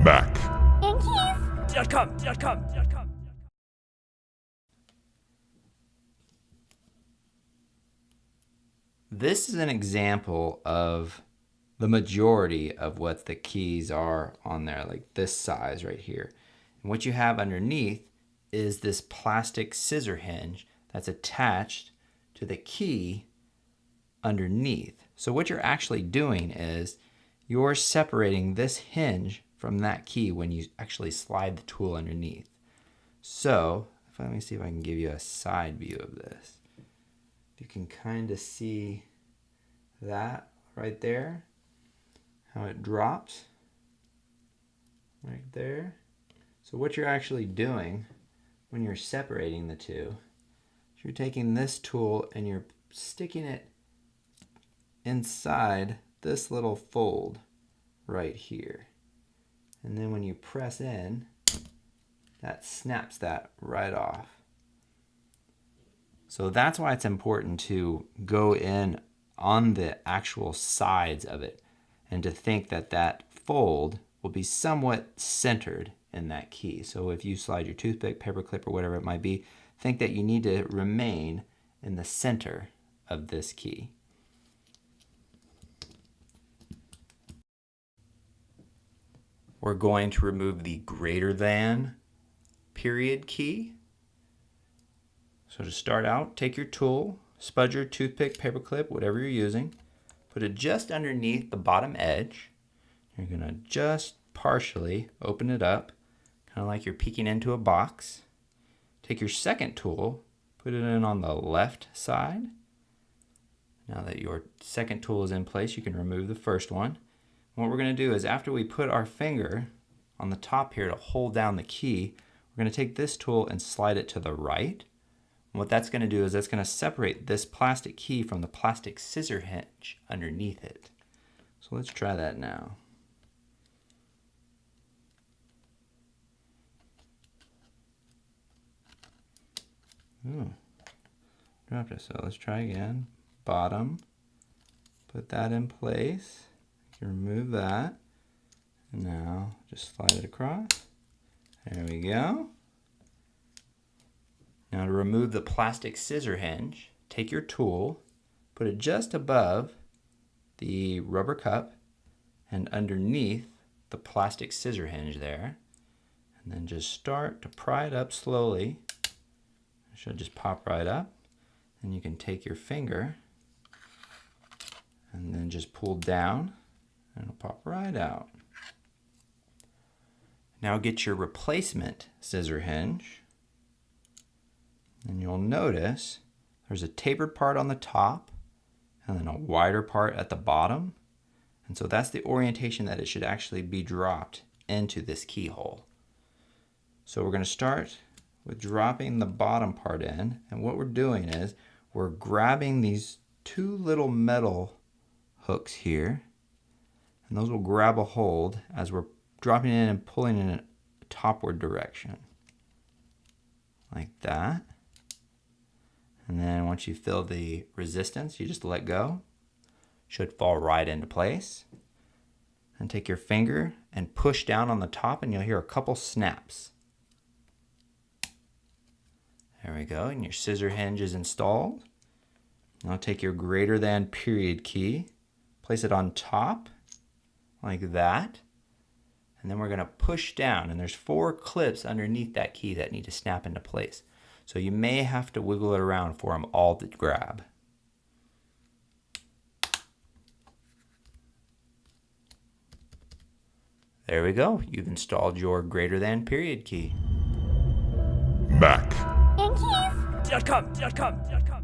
Mac. Yankees.com. This is an example of the majority of what the keys are on there, like this size right here. And what you have underneath is this plastic scissor hinge that's attached to the key underneath. So what you're actually doing is you're separating this hinge from that key when you actually slide the tool underneath. So let me see if I can give you a side view of this. You can kind of see that right there, how it drops right there. So what you're actually doing when you're separating the two, you're taking this tool and you're sticking it inside this little fold right here. And then when you press in, that snaps that right off. So that's why it's important to go in on the actual sides of it and to think that that fold will be somewhat centered in that key. So if you slide your toothpick, paper clip, or whatever it might be, think that you need to remain in the center of this key. We're going to remove the greater than period key. So to start out, take your tool, spudger, toothpick, paperclip, whatever you're using, put it just underneath the bottom edge. You're going to just partially open it up, kind of like you're peeking into a box. Take your second tool, put it in on the left side. Now that your second tool is in place, you can remove the first one. What we're going to do is after we put our finger on the top here to hold down the key, we're going to take this tool and slide it to the right. And what that's going to do is that's going to separate this plastic key from the plastic scissor hinge underneath it. So let's try that now. Dropped it. So let's try again. Bottom. Put that in place. You can remove that. And now just slide it across. There we go. Now to remove the plastic scissor hinge, take your tool, put it just above the rubber cup and underneath the plastic scissor hinge there. And then just start to pry it up slowly. It should just pop right up. And you can take your finger and then just pull down and it'll pop right out. Now get your replacement scissor hinge. And you'll notice there's a tapered part on the top and then a wider part at the bottom. And so that's the orientation that it should actually be dropped into this keyhole. So we're going to start with dropping the bottom part in. And what we're doing is we're grabbing these two little metal hooks here. And those will grab a hold as we're dropping in and pulling in a topward direction. Like that. And then once you feel the resistance, you just let go. Should fall right into place. And take your finger and push down on the top and you'll hear a couple snaps. There we go, and your scissor hinge is installed. Now take your greater than period key, place it on top like that. And then we're going to push down, and there's 4 clips underneath that key that need to snap into place. So you may have to wiggle it around for them all to grab. There we go. You've installed your greater than period key. Mac. Yankees.com.